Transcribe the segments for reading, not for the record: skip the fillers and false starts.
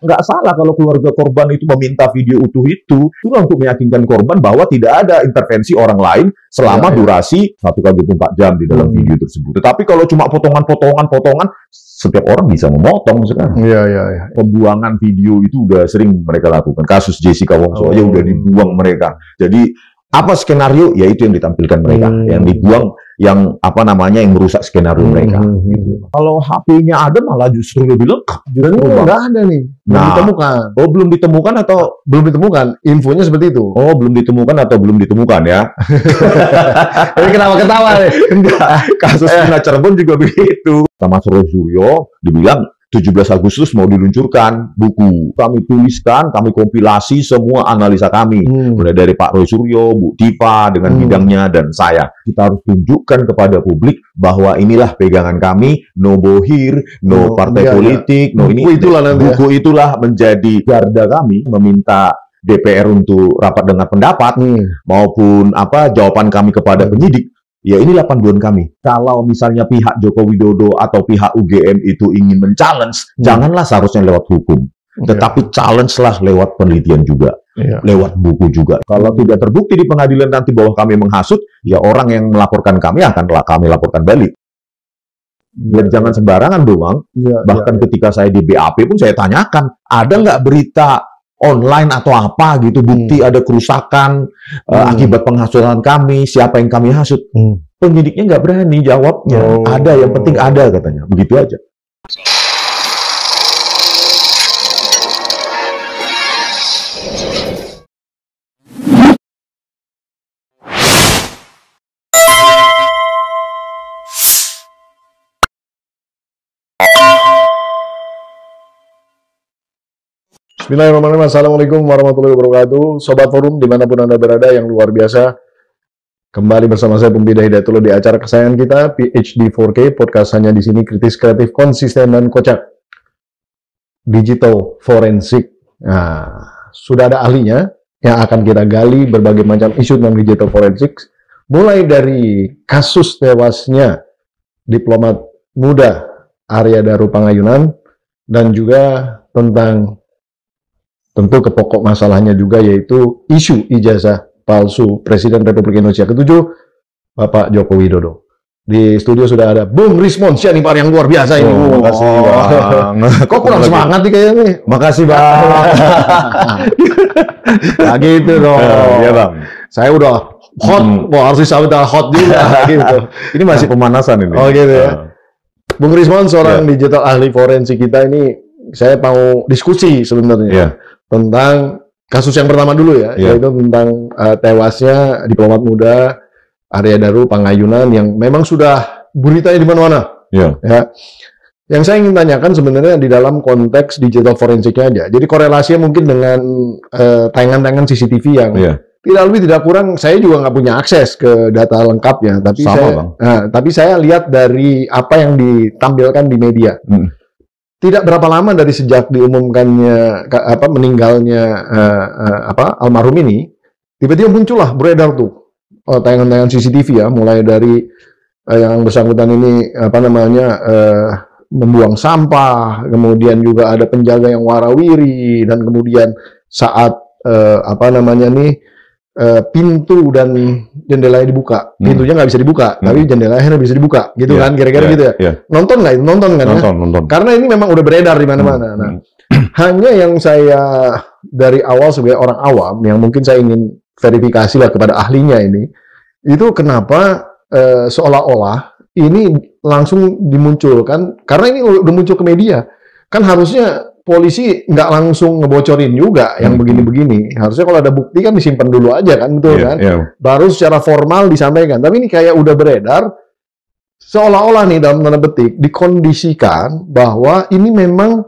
nggak salah kalau keluarga korban itu meminta video utuh itu untuk meyakinkan korban bahwa tidak ada intervensi orang lain selama durasi 1x24 jam di dalam video tersebut. Tetapi kalau cuma potongan, setiap orang bisa memotong sekarang. Pembuangan video itu udah sering mereka lakukan. Kasus Jessica Wongso aja udah dibuang mereka. Jadi apa skenario? Ya itu yang ditampilkan mereka, yang dibuang, yang yang merusak skenario mereka. Gitu. Kalau HP-nya ada malah justru lebih lengkap. Nggak ada nih, belum ditemukan. Oh, belum ditemukan atau belum ditemukan? Infonya seperti itu. Oh, belum ditemukan atau belum ditemukan ya? Ini kenapa ketawa nih? Enggak, kasus Cirebon juga begitu. Sama Suryo dibilang 17 Agustus mau diluncurkan buku. Kami tuliskan, kami kompilasi semua analisa kami. Mulai dari Pak Roy Suryo, Bu Diva dengan bidangnya, dan saya. Kita harus tunjukkan kepada publik bahwa inilah pegangan kami, no bohir, no partai politik, no ini. Buku itulah menjadi garda kami, meminta DPR untuk rapat dengar pendapat, maupun jawaban kami kepada penyidik. Ya inilah panduan kami. Kalau misalnya pihak Joko Widodo atau pihak UGM itu ingin men-challenge, janganlah seharusnya lewat hukum. Tetapi challenge-lah lewat penelitian juga. Lewat buku juga. Kalau tidak terbukti di pengadilan nanti bahwa kami menghasut, ya orang yang melaporkan kami akan kami laporkan balik. Ya, jangan sembarangan doang. Bahkan ketika saya di BAP pun saya tanyakan, ada nggak berita online atau apa gitu, bukti ada kerusakan akibat penghasutan kami, siapa yang kami hasut. Penyidiknya nggak berani jawabnya. Ada, yang penting ada katanya. Begitu aja. Bismillahirrahmanirrahim. Assalamualaikum warahmatullahi wabarakatuh. Sobat Forum dimanapun Anda berada yang luar biasa. Kembali bersama saya Pembida Hidayatullah di acara kesayangan kita PhD 4K. Podcast hanya di sini kritis, kreatif, konsisten, dan kocak. Digital Forensik. Nah, sudah ada ahlinya yang akan kita gali berbagai macam isu tentang digital forensik. Mulai dari kasus tewasnya diplomat muda Arya Daru Pangayunan, dan juga tentang tentu ke pokok masalahnya juga, yaitu isu ijazah palsu Presiden Republik Indonesia ke-7, Bapak Joko Widodo. Di studio sudah ada Bung Rismonsyah nih, Pak, yang luar biasa ini. Makasih, Bang. Kok kurang semangat nih kayaknya nih? Makasih, Bang. Nah, gitu dong. Iya, Bang. Saya udah hot, harus disambut hot juga gitu. Ini masih pemanasan ini. Oh gitu ya. Bung Rismon, seorang digital ahli forensik kita ini, saya mau diskusi sebenarnya tentang kasus yang pertama dulu yaitu tentang tewasnya diplomat muda Arya Daru Pangayunan yang memang sudah beritanya di mana-mana. Ya. Yang saya ingin tanyakan sebenarnya di dalam konteks digital forensiknya aja. Jadi korelasinya mungkin dengan tayangan-tayangan CCTV yang tidak lebih tidak kurang, saya juga nggak punya akses ke data lengkapnya, tapi tapi saya lihat dari apa yang ditampilkan di media. Tidak berapa lama dari sejak diumumkannya meninggalnya almarhum ini, tiba-tiba muncullah beredar tuh tayangan-tayangan CCTV mulai dari yang bersangkutan ini membuang sampah, kemudian juga ada penjaga yang warawiri, dan kemudian saat pintu dan jendelanya dibuka, pintunya nggak bisa dibuka, tapi jendelanya bisa dibuka, gitu kan, kira-kira gitu ya. Nonton nggak itu? Nonton kan? Nonton. Karena ini memang udah beredar di mana-mana. Nah, hanya yang saya dari awal sebagai orang awam, yang mungkin saya ingin verifikasi lah kepada ahlinya ini, itu kenapa seolah-olah ini langsung dimunculkan, karena ini udah muncul ke media, kan harusnya polisi nggak langsung ngebocorin juga yang begini-begini. Harusnya kalau ada bukti kan disimpan dulu aja kan, betul kan? Baru secara formal disampaikan. Tapi ini kayak udah beredar, seolah-olah nih dalam tanda petik dikondisikan bahwa ini memang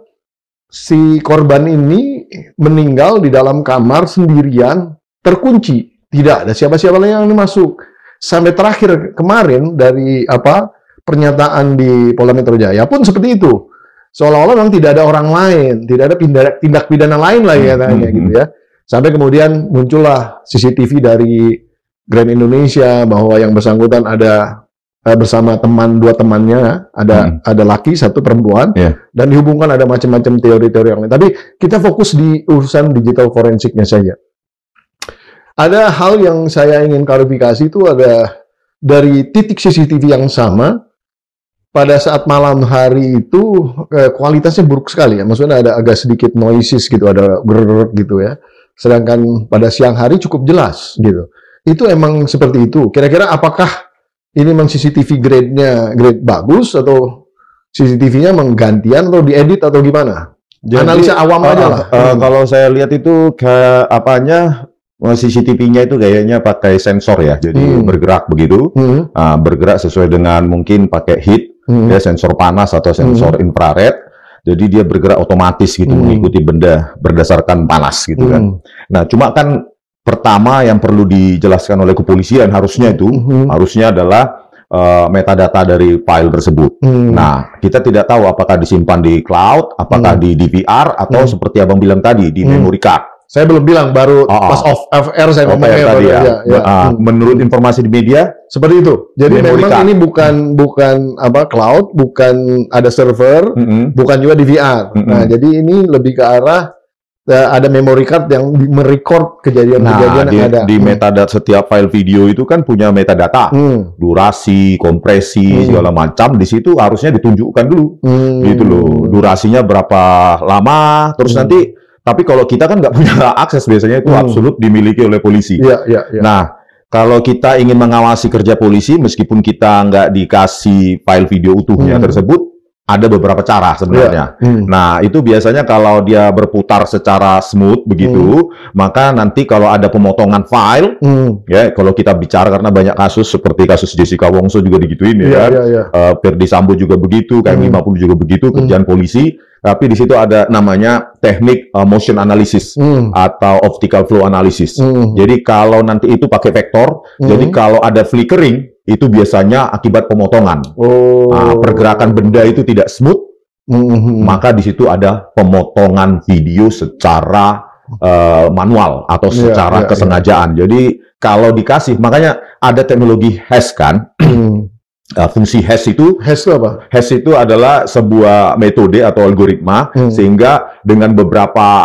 si korban ini meninggal di dalam kamar sendirian, terkunci, tidak ada siapa-siapa yang masuk. Sampai terakhir kemarin dari pernyataan di Polda Metro Jaya pun seperti itu. Seolah-olah memang tidak ada orang lain, tidak ada tindak pidana lain lah gitu ya. Sampai kemudian muncullah CCTV dari Grand Indonesia bahwa yang bersangkutan ada bersama dua temannya, ada laki, satu perempuan, dan dihubungkan ada macam-macam teori-teori yang lain. Tapi kita fokus di urusan digital forensiknya saja. Ada hal yang saya ingin klarifikasi itu ada dari titik CCTV yang sama, pada saat malam hari itu kualitasnya buruk sekali ya. Maksudnya ada agak sedikit noises gitu, ada grrrr gitu ya. Sedangkan pada siang hari cukup jelas gitu. Itu emang seperti itu. Kira-kira apakah ini memang CCTV grade-nya grade bagus atau CCTV-nya menggantian atau diedit atau gimana? Jadi, analisa awam aja lah. Kalau saya lihat itu CCTV-nya itu kayaknya pakai sensor ya, jadi bergerak begitu, bergerak sesuai dengan mungkin pakai heat, ya sensor panas atau sensor infrared. Jadi dia bergerak otomatis gitu, mengikuti benda berdasarkan panas gitu kan. Nah, cuma kan pertama yang perlu dijelaskan oleh kepolisian harusnya adalah metadata dari file tersebut. Nah, kita tidak tahu apakah disimpan di cloud, apakah di DVR, atau seperti abang bilang tadi di memory card. Saya belum bilang, baru pas off-air saya ngomongnya tadi ya. Menurut informasi di media seperti itu. Jadi memang card. Ini bukan cloud, bukan ada server, bukan juga DVR. Nah, jadi ini lebih ke arah ada memory card yang merecord kejadian-kejadian yang ada. Di metadata setiap file video itu kan punya metadata, durasi, kompresi, segala macam. Di situ harusnya ditunjukkan dulu, gitu loh. Durasinya berapa lama, terus nanti. Tapi kalau kita kan nggak punya akses, biasanya itu absolut dimiliki oleh polisi. Nah, kalau kita ingin mengawasi kerja polisi, meskipun kita nggak dikasih file video utuhnya tersebut, ada beberapa cara sebenarnya. Nah, itu biasanya kalau dia berputar secara smooth begitu, maka nanti kalau ada pemotongan file, ya kalau kita bicara karena banyak kasus seperti kasus Jessica Wongso juga digituin ya, Ferdi Sambo juga begitu, KM50 juga begitu, kerjaan polisi. Tapi di situ ada namanya teknik motion analysis atau optical flow analysis. Jadi kalau nanti itu pakai vektor, jadi kalau ada flickering itu biasanya akibat pemotongan. Pergerakan benda itu tidak smooth, maka di situ ada pemotongan video secara manual atau secara kesengajaan. Jadi kalau dikasih, makanya ada teknologi hash kan. Fungsi hash itu apa? Hash itu adalah sebuah metode atau algoritma sehingga dengan beberapa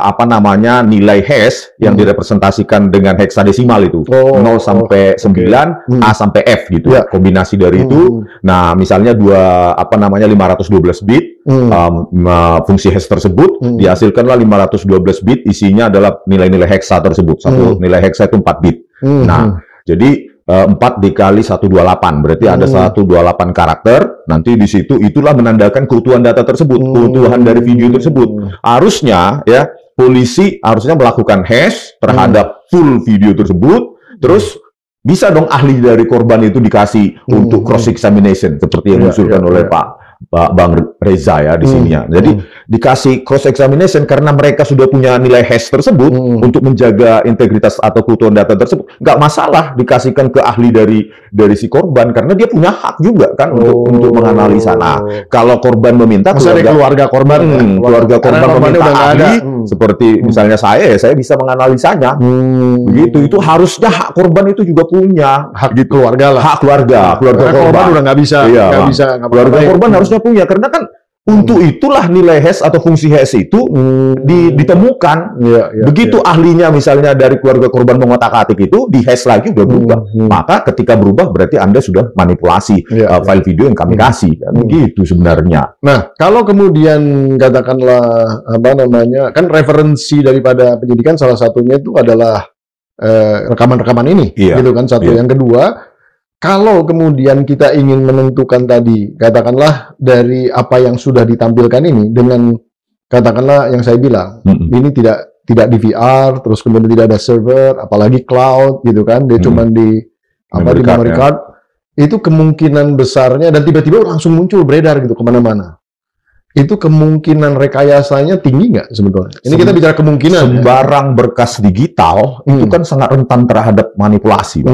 nilai hash yang direpresentasikan dengan heksadesimal itu 0 sampai 9 A sampai F gitu. Kombinasi dari itu. Nah, misalnya 512 bit fungsi hash tersebut dihasilkanlah 512 bit, isinya adalah nilai-nilai heksa tersebut. Satu nilai heksa itu 4 bit. Nah, jadi 4 dikali 128, berarti ada 128 karakter. Nanti di situ itulah menandakan keutuhan data tersebut, keutuhan dari video tersebut. Harusnya ya polisi harusnya melakukan hash terhadap full video tersebut, terus bisa dong ahli dari korban itu dikasih untuk cross examination seperti yang diusulkan oleh Bang Reza ya di sini ya. Jadi dikasih cross examination karena mereka sudah punya nilai hash tersebut untuk menjaga integritas atau keutuhan data tersebut. Nggak masalah dikasihkan ke ahli dari si korban karena dia punya hak juga kan untuk menganalisa. Nah, kalau korban meminta keluarga korban meminta ahli seperti misalnya saya bisa menganalisanya. Begitu, itu harusnya hak korban itu juga punya hak keluarga lah. Hak keluarga korban udah nggak bisa, keluarga korban harusnya punya, karena kan untuk itulah nilai hash atau fungsi hash itu ditemukan. Begitu ahlinya misalnya dari keluarga korban mengotak-atik itu di hash lagi udah berubah. Maka ketika berubah berarti Anda sudah manipulasi file video yang kami kasih. Begitu sebenarnya. Nah, kalau kemudian katakanlah kan referensi daripada penyidikan salah satunya itu adalah rekaman-rekaman ini, gitu kan. Yang kedua, kalau kemudian kita ingin menentukan tadi, katakanlah dari apa yang sudah ditampilkan ini dengan katakanlah yang saya bilang, ini tidak DVR, terus kemudian tidak ada server, apalagi cloud gitu kan, dia cuma di memory card, itu kemungkinan besarnya dan tiba-tiba langsung muncul beredar gitu kemana-mana. Itu kemungkinan rekayasanya tinggi nggak sebetulnya? Ini kita bicara kemungkinan. Sembarang berkas digital itu kan sangat rentan terhadap manipulasi.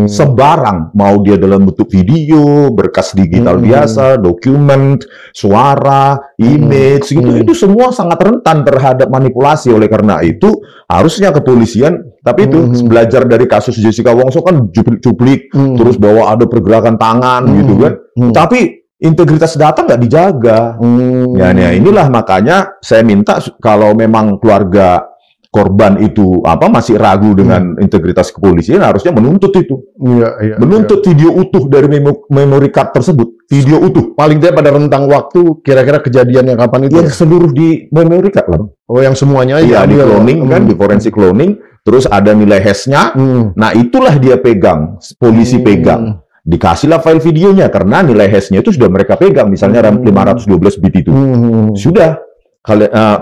Sembarang, mau dia dalam bentuk video, berkas digital biasa, dokumen, suara, image, itu semua sangat rentan terhadap manipulasi. Oleh karena itu, harusnya kepolisian, tapi itu belajar dari kasus Jessica Wongso kan cuplik, terus bahwa ada pergerakan tangan gitu kan. Tapi integritas data nggak dijaga. Ya, inilah makanya saya minta kalau memang keluarga korban itu masih ragu dengan integritas kepolisian, harusnya menuntut itu. Menuntut video utuh dari memory card tersebut. Video utuh. Paling tidak pada rentang waktu kira-kira kejadiannya kapan itu? Yang seluruh di memory card lah. Oh, yang semuanya iya, di cloning kan, di forensik cloning, terus ada nilai hash-nya. Nah, itulah dia pegang, polisi pegang. Dikasihlah file videonya karena nilai hash-nya itu sudah mereka pegang, misalnya RAM 512 bit itu. Sudah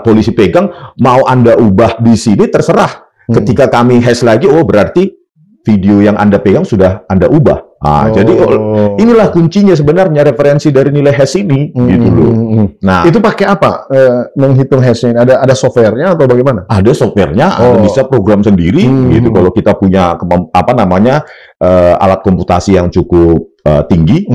polisi pegang, mau Anda ubah di sini terserah. Ketika kami hash lagi, oh berarti video yang Anda pegang sudah Anda ubah. Jadi inilah kuncinya sebenarnya, referensi dari nilai hash ini gitu loh. Nah, itu pakai apa menghitung hash-nya? Ada software-nya atau bagaimana? Ada software-nya, bisa program sendiri gitu. Kalau kita punya alat komputasi yang cukup tinggi,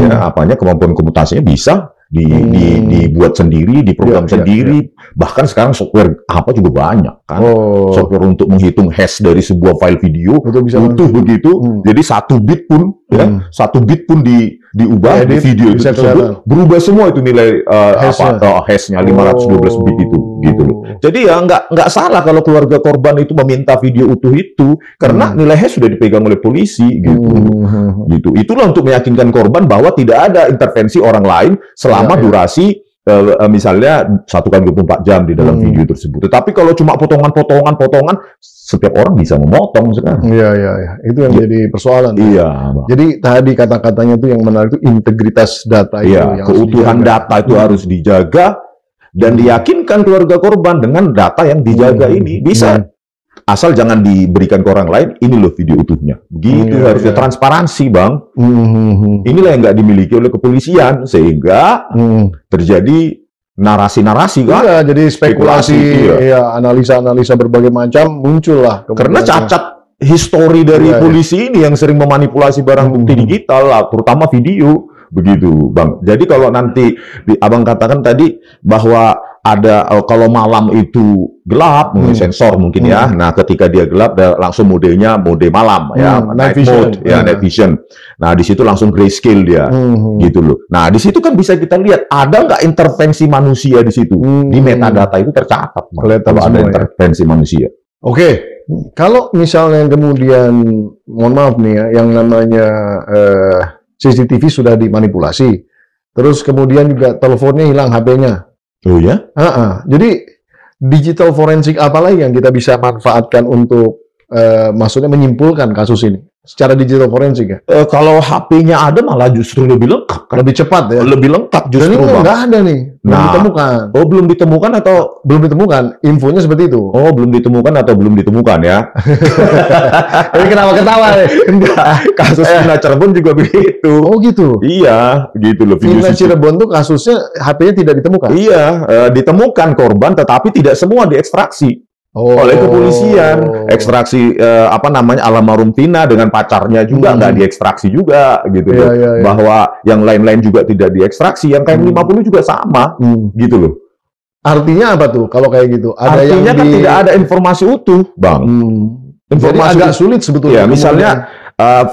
kemampuan komputasinya bisa dibuat sendiri, diprogram sendiri. Bahkan sekarang software juga banyak kan. Software untuk menghitung hash dari sebuah file video utuh begitu. Jadi 1 bit pun 1 bit pun diubah di video itu tersebut, berubah semua itu nilai hash-nya 512 bit itu gitu loh. Jadi ya nggak salah kalau keluarga korban itu meminta video utuh itu karena nilai hash sudah dipegang oleh polisi gitu. Itulah untuk meyakinkan korban bahwa tidak ada intervensi orang lain selama durasi misalnya 1x24 jam di dalam video tersebut. Tetapi kalau cuma potongan, setiap orang bisa memotong sekarang. Iya. Itu yang jadi persoalan. Iya. Jadi tadi kata-katanya itu yang menarik itu integritas data itu. Yang keutuhan data itu harus dijaga dan diyakinkan keluarga korban dengan data yang dijaga ini bisa. Asal jangan diberikan ke orang lain, ini loh video utuhnya. Begitu harusnya transparansi, Bang. Inilah yang nggak dimiliki oleh kepolisian, sehingga terjadi narasi-narasi kan? Iya, jadi spekulasi, analisa-analisa berbagai macam muncul lah. Karena cacat histori dari polisi ini yang sering memanipulasi barang bukti digital, terutama video. Begitu, Bang. Jadi kalau nanti Abang katakan tadi bahwa ada kalau malam itu gelap, sensor mungkin ya. Nah, ketika dia gelap, langsung modenya mode malam ya, night mode, night vision. Nah, di situ langsung grayscale dia, gitu loh. Nah, di situ kan bisa kita lihat ada nggak intervensi manusia di situ. Di metadata itu tercatat, kalau ada intervensi manusia. Oke, kalau misalnya kemudian, mohon maaf nih ya, yang namanya CCTV sudah dimanipulasi, terus kemudian juga teleponnya hilang, HP-nya. Oh ya? Jadi digital forensik apa lagi yang kita bisa manfaatkan untuk maksudnya menyimpulkan kasus ini secara digital forensik ya? Kalau HP-nya ada malah justru lebih lengkap, lebih cepat ya? Lebih lengkap justru. Dan ini nggak ada nih, belum ditemukan. Oh, belum ditemukan atau belum ditemukan? Infonya seperti itu. Oh, belum ditemukan atau belum ditemukan ya? Ini kenapa ketawa nih? Enggak, kasus Vina Cirebon juga begitu. Oh gitu? Iya, gitu loh. Vina Cirebon tuh kasusnya HP-nya tidak ditemukan? Iya, ditemukan korban tetapi tidak semua diekstraksi. Oleh kepolisian, ekstraksi almarhum Vina dengan pacarnya juga nggak diekstraksi juga gitu loh. Bahwa yang lain-lain juga tidak diekstraksi, yang KM50 juga sama gitu loh. Artinya apa tuh kalau kayak gitu? Artinya kan tidak ada informasi utuh, Bang. Informasi agak sulit sebetulnya. Ya, misalnya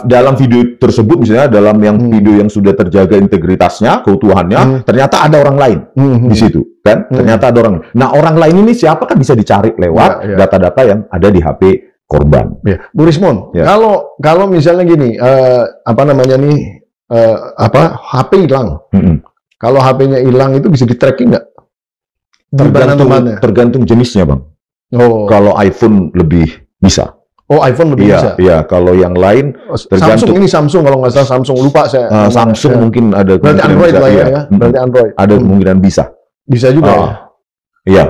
dalam video tersebut, misalnya dalam video yang sudah terjaga integritasnya, keutuhannya, ternyata ada orang lain di situ, kan? Ternyata ada orang. Nah, orang lain ini siapa kan bisa dicari lewat data-data yang ada di HP korban. Bu Rismon, kalau misalnya gini, HP hilang. Kalau HP-nya hilang itu bisa di-tracking nggak? Tergantung jenisnya, Bang. Kalau iPhone lebih bisa. Oh, iPhone lebih bisa? Iya, kalau yang lain tergantung. Samsung kalau nggak salah, Samsung lupa saya. Samsung mungkin ada. Berarti Android lah ya? Berarti Android. Ada kemungkinan bisa. Bisa juga ya? Iya.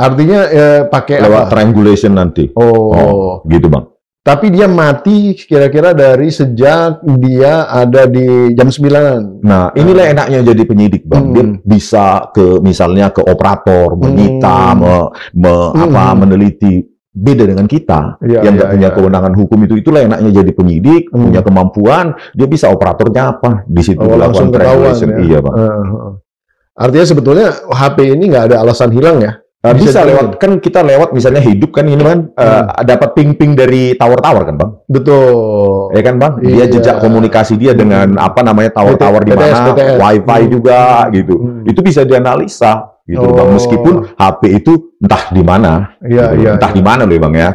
Artinya pakai lewat triangulation nanti. Oh, gitu, Bang. Tapi dia mati kira-kira dari sejak dia ada di jam 9. Nah, inilah enaknya jadi penyidik, Bang. Dia bisa misalnya ke operator, menyita, meneliti. Beda dengan kita yang nggak punya kewenangan hukum itu. Itulah enaknya jadi penyidik, punya kemampuan. Dia bisa operatornya apa di situ dilakukan triangulation. Iya, Bang. Artinya sebetulnya HP ini nggak ada alasan hilang ya? Bisa lewat, kan kita lewat misalnya hidup kan ini kan dapat ping-ping dari tower-tower kan, Bang? Betul. Ya kan, Bang? Dia jejak komunikasi dia dengan apa namanya tower-tower di mana, wifi juga gitu. Itu bisa dianalisa gitu, Bang. Meskipun HP itu entah di mana. Entah di mana loh, Bang ya.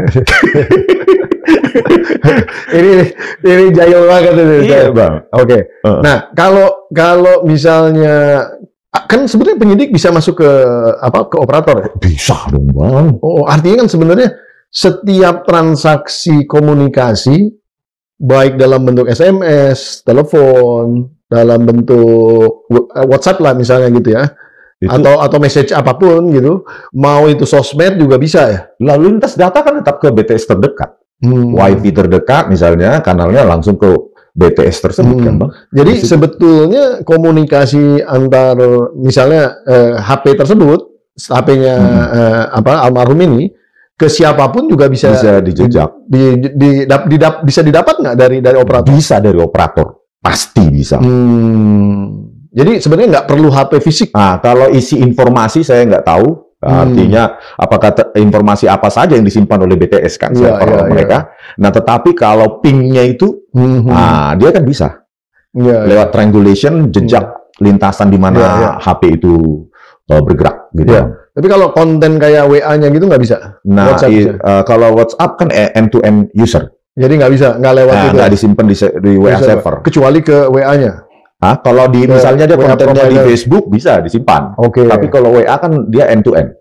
ini jahil banget ini. Iya, Bang. Oke. Nah, kalau misalnya kan sebenarnya penyidik bisa masuk ke operator ya? Bisa dong, Bang. Oh, artinya kan sebenarnya setiap transaksi komunikasi baik dalam bentuk SMS, telepon, dalam bentuk WhatsApp lah misalnya gitu ya. Atau message apapun gitu, mau itu sosmed juga bisa ya. Lalu lintas data kan tetap ke BTS terdekat. Wifi terdekat misalnya, kanalnya langsung ke BTS tersebut kan, Bang. Jadi sebetulnya komunikasi antar misalnya HP tersebut, HP-nya almarhum ini ke siapapun juga bisa dijejak. Bisa didapat nggak dari operator? Bisa dari operator, pasti bisa. Jadi sebenarnya nggak perlu HP fisik. Nah, kalau isi informasi saya nggak tahu. Artinya apakah informasi apa saja yang disimpan oleh BTS kan server mereka. Nah, tetapi kalau pingnya itu, dia kan bisa lewat triangulation jejak lintasan di mana HP itu bergerak gitu. Tapi kalau konten kayak WA-nya gitu nggak bisa. Nah, kalau WhatsApp kan end-to-end user. Jadi nggak lewat itu. Nggak disimpan di WA server. Kecuali ke WA-nya. Kalau misalnya dia kontennya di Facebook bisa disimpan. Tapi kalau WA kan dia end to end.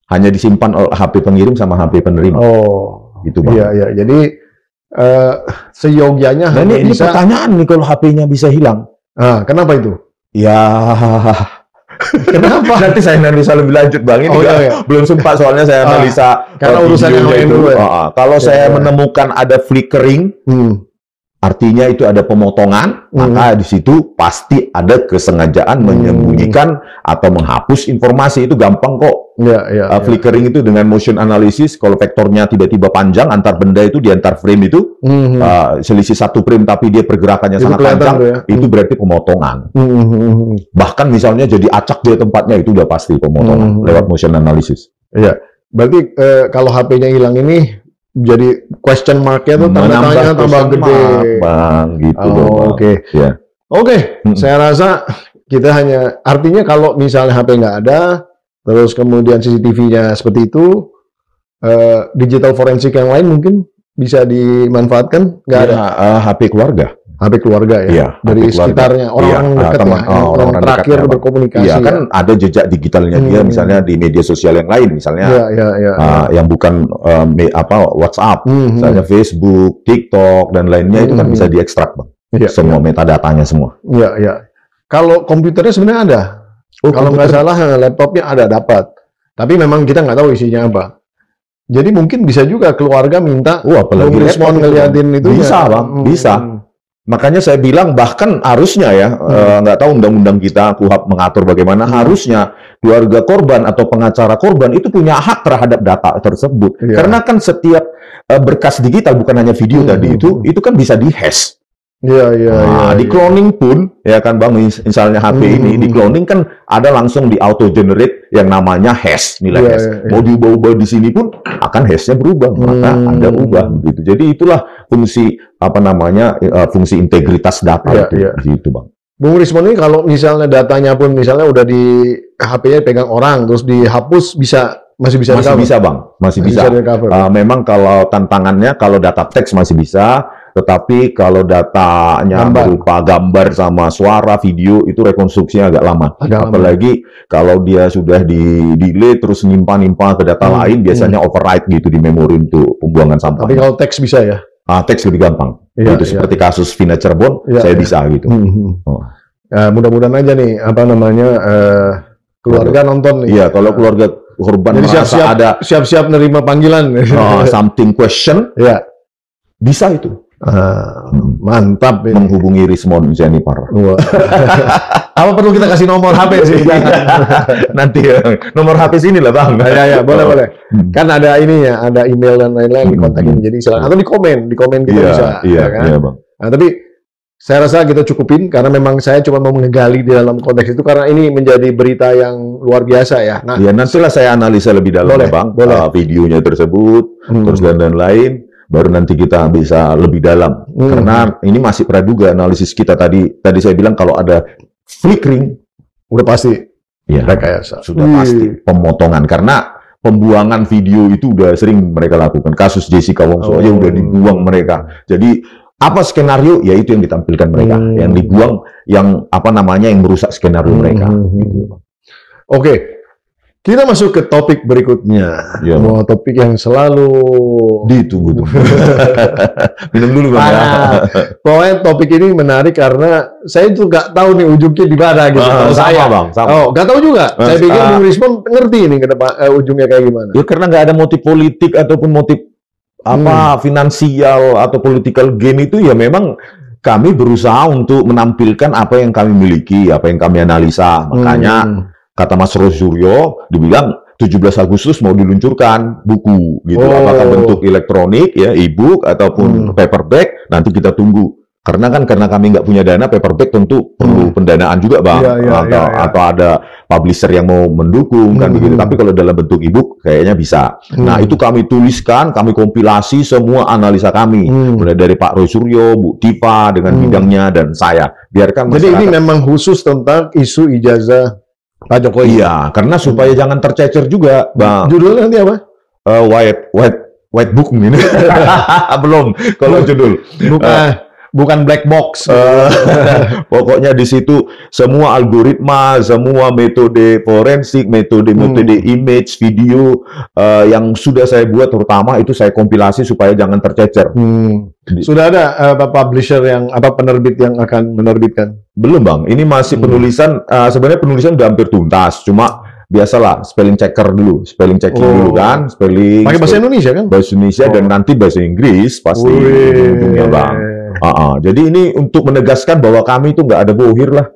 Hanya disimpan oleh HP pengirim sama HP penerima. Gitu, Bang. Iya. Jadi seyogianya nah, ini pertanyaan nih kalau HP-nya bisa hilang. Kenapa itu? Ya kenapa? Nanti saya analisa lebih lanjut, Bang. Ini belum sempat soalnya saya analisa karena urusannya itu. Kalau saya menemukan ada flickering, artinya itu ada pemotongan, maka di situ pasti ada kesengajaan menyembunyikan atau menghapus informasi. Itu gampang kok. Flickering itu dengan motion analysis, kalau vektornya tiba-tiba panjang antar benda itu di antar frame itu selisih satu frame tapi dia pergerakannya itu sangat panjang, itu berarti pemotongan. Bahkan misalnya jadi acak dia tempatnya, itu udah pasti pemotongan lewat motion analysis. Iya. Berarti kalau HP-nya hilang ini jadi question mark-nya tuh tanda tanya tambah gede, Bang, gitu dong. Oke. Saya rasa kita artinya kalau misalnya HP nggak ada, terus kemudian CCTV-nya seperti itu, digital forensik yang lain mungkin bisa dimanfaatkan, nggak ada? HP keluarga. HP keluarga ya, dari sekitarnya, orang dekatnya, orang terakhir berkomunikasi. Iya, kan ada jejak digitalnya dia, misalnya di media sosial yang lain, misalnya yang bukan WhatsApp, misalnya Facebook, TikTok, dan lainnya itu kan bisa diekstrak, Bang. Semua metadatanya semua. Iya. Kalau komputernya sebenarnya ada. Kalau nggak salah laptopnya ada, dapat. Tapi memang kita nggak tahu isinya apa. Jadi mungkin bisa juga keluarga minta apalagi respon ngeliatin itu. Bisa, Bang. Bisa. Makanya saya bilang bahkan harusnya nggak tahu undang-undang kita KUHP mengatur bagaimana, harusnya keluarga korban atau pengacara korban itu punya hak terhadap data tersebut. Karena kan setiap berkas digital, bukan hanya video tadi itu kan bisa di-hash. Di cloning pun, ya kan, Bang, misalnya HP ini di cloning kan ada langsung di auto generate yang namanya hash, nilai hash. Mau diubah-ubah di sini pun akan hashnya berubah, maka ada ubah gitu. Jadi itulah fungsi fungsi integritas data gitu, Bang. Bung Rismon, ini kalau misalnya datanya pun misalnya udah di HP-nya pegang orang terus dihapus, masih bisa, Bang, masih bisa. Memang kalau tantangannya, kalau data teks masih bisa. Tetapi kalau datanya berupa gambar sama suara, video, itu rekonstruksinya agak lama. Apalagi kalau dia sudah di-delete terus nimpa ke data lain, biasanya overwrite gitu di memori untuk pembuangan sampah. Tapi kalau teks bisa ya? Teks lebih gampang. Seperti kasus Vina Cirebon, saya bisa gitu. Mudah-mudahan aja nih, keluarga nonton nih. Iya, kalau keluarga korban merasa ada siap-siap nerima panggilan. Something question. Bisa itu. Mantap ini. Menghubungi Rismond Jennifer. Apa perlu kita kasih nomor HP sih? Nanti nomor HP sini lah Bang. Ya, boleh. Kan ada ini ya, ada email dan lain-lain dikontakin. Jadi silakan, atau di komen kita bisa. Iya, kan? Iya Bang. Nah, tapi saya rasa kita cukupin karena memang saya cuma mau menggali di dalam konteks itu karena ini menjadi berita yang luar biasa ya. Nah, ya nantilah saya analisa lebih dalam ya Bang. Videonya tersebut, terus dan lain. Baru nanti kita bisa lebih dalam. Karena ini masih praduga analisis kita tadi saya bilang kalau ada flickering udah pasti ya rekayasa. Sudah pasti pemotongan karena pembuangan video itu udah sering mereka lakukan. Kasus Jessica Wongso aja udah dibuang mereka. Jadi apa skenario ya itu yang ditampilkan mereka. Yang dibuang yang yang merusak skenario mereka gitu. Oke. Kita masuk ke topik berikutnya. Ya, topik yang selalu ditunggu. Minum dulu Bang ya. Pokoknya topik ini menarik karena saya tuh nggak tahu nih ujungnya di mana gitu. Sama Bang. Nggak tahu juga. Saya pikir Bung Rismond ngerti ini ke depan ujungnya kayak gimana. Ya karena nggak ada motif politik ataupun motif finansial atau political gain itu ya memang kami berusaha untuk menampilkan apa yang kami miliki, apa yang kami analisa. Makanya kata Mas Rosuryo, dibilang 17 Agustus mau diluncurkan buku gitu. Apakah bentuk elektronik ya, e-book ataupun paperback, nanti kita tunggu. Karena kami nggak punya dana, paperback tentu perlu pendanaan juga Bang. Atau ada publisher yang mau mendukung kan begitu. Tapi kalau dalam bentuk e-book kayaknya bisa. Nah, itu kami tuliskan, kami kompilasi semua analisa kami. Mulai dari Pak Rosuryo, Bu Tifa dengan bidangnya dan saya. Biarkan masyarakat. Jadi ini memang khusus tentang isu ijazah Pak Jokowi. Iya, karena supaya jangan tercecer juga, Bang. Judulnya nanti apa? White book ini. Belum kalau judul. Bukan black box. Pokoknya di situ semua algoritma, semua metode forensik, metode image, video yang sudah saya buat terutama itu saya kompilasi supaya jangan tercecer. Sudah ada publisher yang penerbit yang akan menerbitkan? Belum Bang, ini masih penulisan. Sebenarnya penulisan udah hampir tuntas, cuma biasalah spelling checker dulu, spelling checking dulu kan, spelling. Pakai bahasa Indonesia kan? Bahasa Indonesia dan nanti bahasa Inggris pasti ujungnya Bang. Jadi ini untuk menegaskan bahwa kami itu nggak ada bohir lah.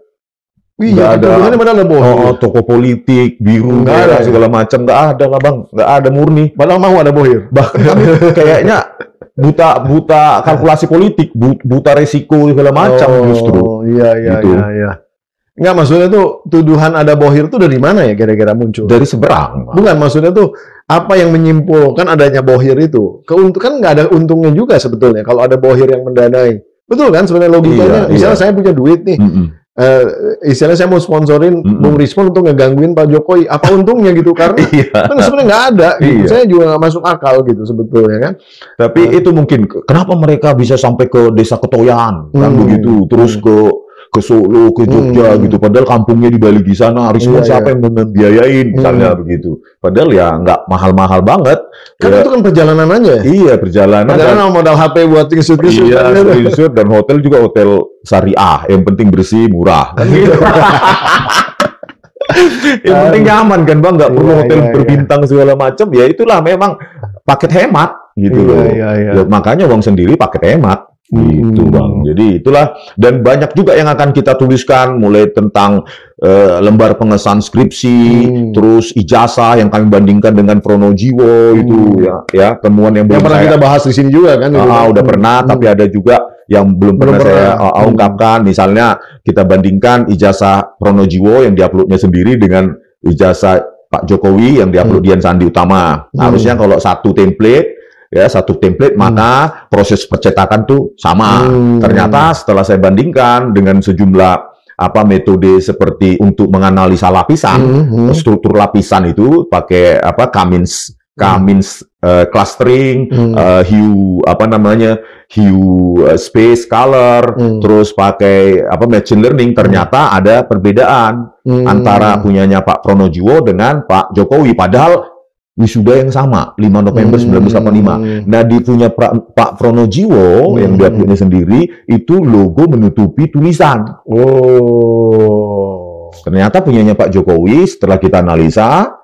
Iya, ada bohir. Toko politik, biru, merah, segala macam nggak ada lah Bang, nggak ada murni. Padahal mau ada bohir. Bahkan kami kayaknya buta kalkulasi politik, buta resiko segala macam justru. Iya. Enggak, maksudnya tuh tuduhan ada bohir tuh dari mana ya kira-kira muncul? Dari seberang. Bukan, maksudnya tuh apa yang menyimpulkan adanya bohir itu? Kan nggak ada untungnya juga sebetulnya kalau ada bohir yang mendanai. Betul kan sebenarnya logikanya? Misalnya saya punya duit nih, istilahnya saya mau sponsorin Bung Rismond untuk ngegangguin Pak Jokowi, apa untungnya gitu? Karena kan sebenarnya nggak ada. Gitu. Saya juga nggak masuk akal gitu sebetulnya kan. Tapi itu mungkin kenapa mereka bisa sampai ke Desa Ketoyan kan begitu, terus ke Solo, ke Jogja gitu. Padahal kampungnya di balik di sana, Rismond siapa yang membiayain misalnya begitu. Padahal ya nggak mahal-mahal banget. Kan itu kan perjalanan aja. Iya, perjalanan modal HP buat ngesut-ngesut. Iya, ngesut dan hotel juga hotel syariah. Yang penting bersih, murah. Kan gitu. Yang penting nyaman kan Bang, nggak perlu hotel berbintang segala macam. Ya itulah memang paket hemat gitu loh. Ya, makanya uang sendiri paket hemat. Gitu Bang. Jadi itulah, dan banyak juga yang akan kita tuliskan mulai tentang lembar pengesahan skripsi, terus ijazah yang kami bandingkan dengan Pronojiwo itu ya temuan yang pernah kita bahas di sini juga kan. Udah pernah, tapi ada juga yang belum pernah saya ungkapkan. Misalnya kita bandingkan ijazah Pronojiwo yang diuploadnya sendiri dengan ijazah Pak Jokowi yang diupload Dian Sandi Utama. Harusnya kalau satu template maka proses percetakan tuh sama. Ternyata setelah saya bandingkan dengan sejumlah metode seperti untuk menganalisa lapisan, struktur lapisan itu pakai Cummins clustering, hue space color, terus pakai machine learning, ternyata ada perbedaan antara punyanya Pak Pronojiwo dengan Pak Jokowi, padahal wisuda yang sama, 5 November 1985. Nah, di punya Pak Pronojiwo yang dia punya sendiri, itu logo menutupi tulisan. Ternyata punyanya Pak Jokowi, setelah kita analisa,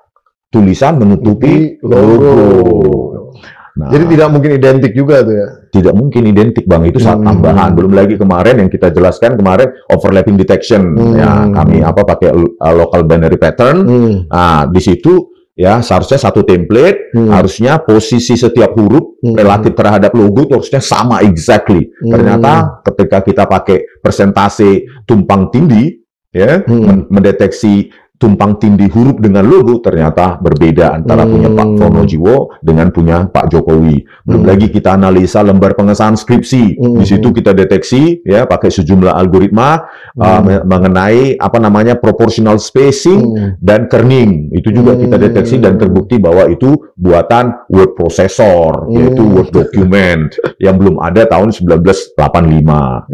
tulisan menutupi logo. Nah, jadi tidak mungkin identik juga tuh ya? Tidak mungkin identik Bang, itu saat tambahan. Belum lagi kemarin yang kita jelaskan kemarin overlapping detection, ya kami pakai local binary pattern. Nah di situ ya seharusnya satu template, harusnya posisi setiap huruf relatif terhadap logo itu harusnya sama exactly. Ternyata ketika kita pakai persentase tumpang tindih, ya mendeteksi tumpang tindih huruf dengan logo ternyata berbeda antara punya Pak Pronojiwo dengan punya Pak Jokowi. Belum lagi kita analisa lembar pengesahan skripsi. Di situ kita deteksi ya pakai sejumlah algoritma mengenai proportional spacing dan kerning. Itu juga kita deteksi dan terbukti bahwa itu buatan word processor, yaitu Word document yang belum ada tahun 1985.